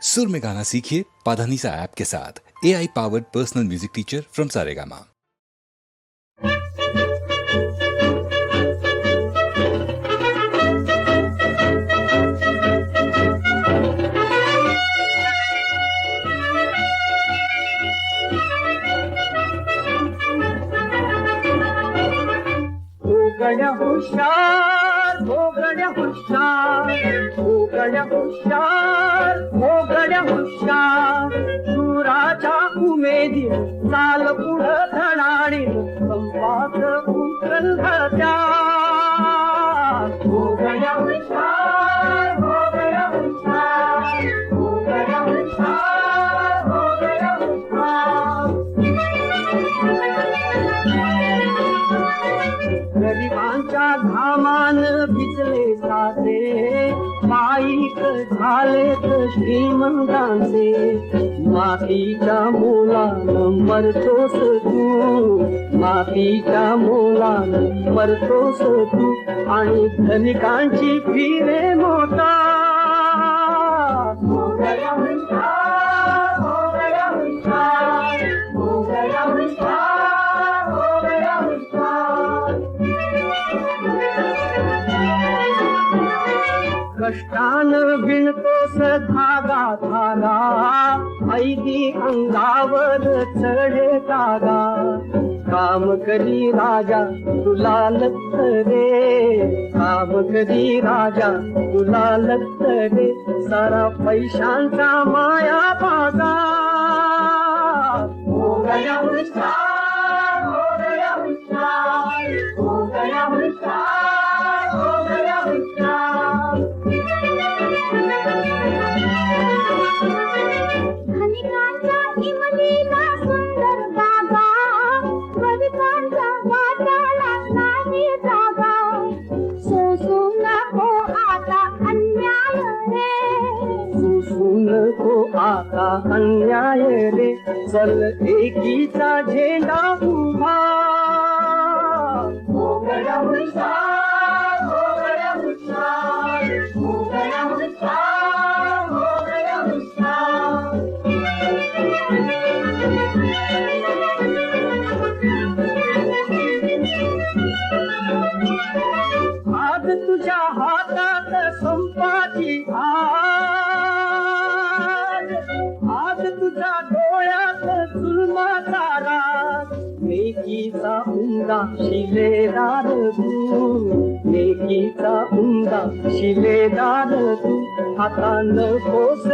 सुर में गाना सीखिए पाधानीसा ऐप के साथ। AI powered personal music teacher from Saregama. गड्या हुशार हो गड्या हुशार हो गड्या हुशार हो गड्या हुशार सुराच्या उमेदी चाल पुढं धडाडी संपात उतरल घात्या हो गड्या हुशार हो गड्या हुशार हो गड्या हुशार हो गड्या हुशार गरिबांच्या घामान भिजले साचे माईक झालेत श्रीमंतांचे मातीच्या मोलानं मरतोस तू मातीच्या मोलानं मरतोस तू आणि धनिकांची फिरे मोठा हो गया हुशार हो गया हुशार हो गया हुशार हो गया हुशार कष्टान विणतोस धागा धागा ऐदी अंगावर चढे कागा काम करी राजा तुला लक्ष रे काम करी राजा तुला लक्ष रे सारा पैशांचा माया पागा हो गया हुशार हो गया हुशार हो गया हुशार हो गया हुशार धनिकांच्या इमलीला सुंदर जागा गरिबांच्या वाट्याला नाही जागा सोसू नको आता अन्याय रे सोसू नको आता अन्याय रे चल एकीचा झेंडा उभा हो गया हुशार हो गया हुशार हो गया हुशार हो गया हुशार आज तुझ्या हातात संपाची आज तुझ्या डोळ्यात जुलमाचा राग नेकीचा उंदा शिलेदार तू नेकीचा उंदा शिलेदार तू आता नकोस